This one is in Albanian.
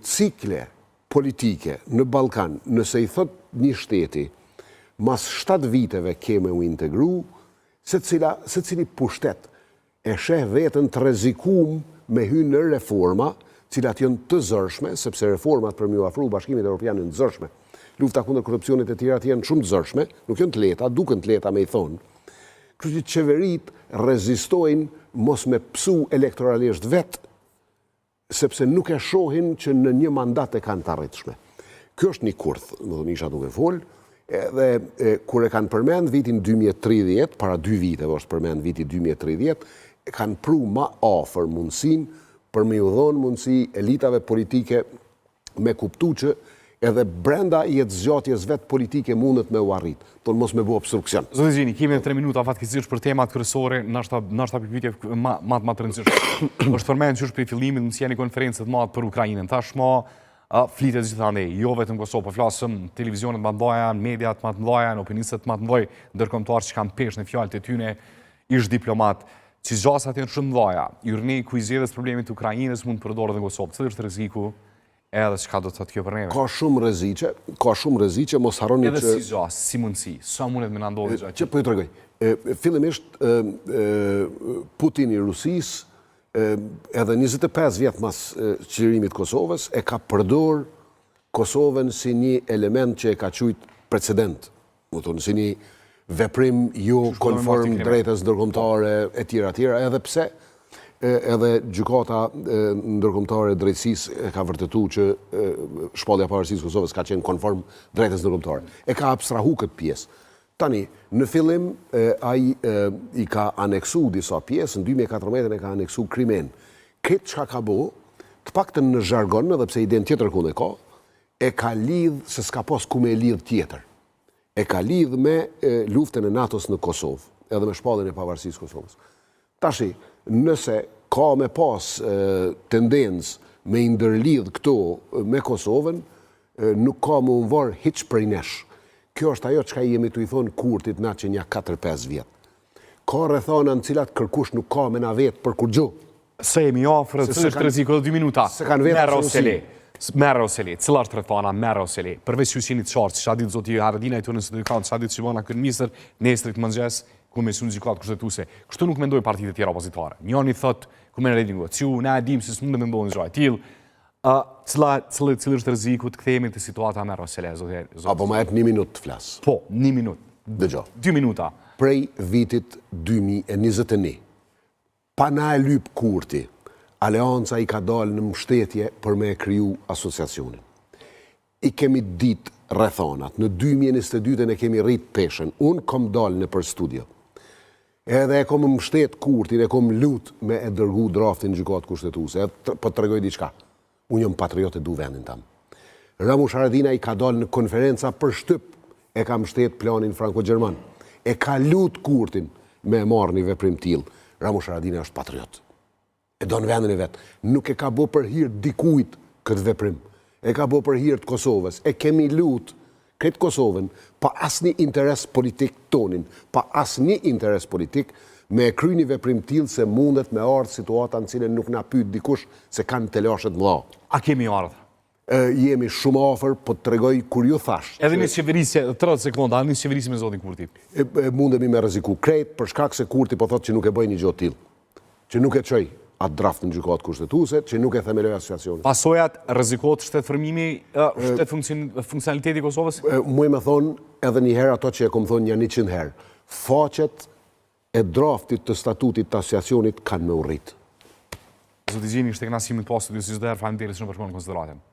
cikle politike në Ballkan, nëse i thot një shteti, mas 7 viteve keme u integru, se cili pushtet e sheh vetën të rrezikum me hynë në reforma, cilat janë të zërshme, sepse reformat për me u afru Bashkimit Evropian janë të zërshme. Lufta kundër korrupsionit e tjera janë shumë të zërshme, nuk janë të lehta, duken të lehta me i thonë. Kështu që qeverit rezistojnë mos me psu elektoralisht vetë, sepse nuk e shohin që në një mandat e kanë të arritshme. Kjo është një kurth, më dhënë isha duke folë, edhe kur e kanë përmend vitin 2030, para 2 viteve është përmend viti 2030, e kanë pru ma ofër mundësin për me ju dhonë mundësi elitave politike me kuptu që edhe brenda jetë zgjatjes vetë politike mundet me u arrit, tonë mos me bu obstruksion. Zotë Gjini, kemi 3 minuta fatkeqësisht për temat kryesore, nashta pyetje më të rëndësishme. Është përmend që është për fillimit mësia një konferencë të madhe për Ukrainën. Tashmë flitet gjithandej, jo vetëm Kosovë, po flasëm televizionet më të mëdha, mediat më të mëdha, opinistët më të mëdhej, ndërkombëtar që kanë peshë në fjalët e tyre, ish diplomat. Si gjasat janë shumë mëdha, yrni ku i zgjedhës problemit të Ukrainës mund të përdoret në Kosovë. Cili është rreziku? Edhe çka do të thotë kjo për neve? Ka shumë rreziqe, mos harroni që... Edhe si gjas, si mundësi, sa mundet me na ndodhi gjatë? Që po ju tregoj. Fillimisht Putin i Rusisë, edhe 25 vjet mas qlirimit Kosovës, e ka përdor Kosovën si një element që e ka quajt precedent. Do të thonë si një veprim jo konform drejtës ndërkombëtare e tjera, edhe pse edhe gjykata ndërkombëtare e drejtësisë e ka vërtetuar që shpallja e pavarësisë së Kosovës ka qenë konform drejtës ndërkombëtare. E ka abstrahu këtë pjesë. Tani, në fillim ai i ka aneksu disa pjesë, në 2014 e ka aneksu Krimen. Këtë çka ka bëu, të paktën në zhargon, edhe pse iden tjetër ku ka, e ka lidh se s'ka pas ku me lidh tjetër. E ka lidh me luftën e NATO-s në Kosovë, edhe me shpalljen e pavarësisë së Kosovës. Tashi, nëse ka me pas tendencë me ndërlidh këto me Kosovën, nuk ka më unvar hiç prej nesh. Kjo është ajo çka jemi tu i thonë kurtit na që nja 4-5 vjet. Ka rrethana në cilat kërkush nuk ka me na vetë për kur gjo. Se jemi afër, është rreziku 2 minuta. Se kanë vetë Merë ose le, cila është rrethana, merë ose le. Përveç që jeni të qartë, çfarë ditë zoti Haradinaj tonë në syndikat, çfarë ditë Shivana kryeministër, nesrit mëngjes ku me sindikat kushtetuese. Kështu nuk mendoj partitë e tjera opozitare. Njëri thot ku me redingo, ciu na e dim se s'mund të mendojnë gjë tillë. Cili është rreziku të kthehemi te situata merë ose le, zoti. Apo më jep 1 minutë të flas. Po, 1 minutë. Dëgjoj. 2 minuta. Prej vitit 2021, pa na e lyp kurti, Aleanca i ka dalë në mbështetje për me kriju asociacionin. I kemi ditë rrethonat, në 2022 ne kemi rrit peshen, unë kom dalë në për studio. Edhe e kom mbështet kurtin, e kom lut me e dërgu draftin gjykatë kushtetuese, po të tregoj diçka. Unë jam patriot e du vendin tam. Ramush Haradinaj ka dalë në konferenca për shtyp, e ka mbështet planin franko-gjerman. E ka lut kurtin me e marrë një veprim tillë. Ramush Haradinaj është patriot. E do në vendin e vetë. Nuk e ka bo për hir dikujt këtë veprim. E ka bo për hir të Kosovës. E kemi lut këtë Kosovën pa asni interes politik tonin, pa asni interes politik me e kry një veprim tillë se mundet me ardhë situata në cilën nuk na pyet dikush se kanë telashet mëdha. A kemi ardhë? Jemi shumë afër, po të tregoj kur ju thash. Edhe një qeverisje, 30 sekonda, një qeverisje me zotin Kurti. Mundemi me rreziku krejt për shkak se Kurti po thotë që nuk e bëj një gjë tillë. Që nuk e çoj atë draft në gjykatë kushtetuese, që nuk e themeloj asociacionin. Pasojat rrezikohet shtetëformimi, funksionaliteti i Kosovës? Muj me thonë edhe një herë ato që e kom thonë janë 100 herë. Faqet e draftit të statutit të asociacionit kanë me urrit. Zoti Gjini, ishte kënaqësi të pasur ju si çdo herë, faleminderit shumë për konsideratën.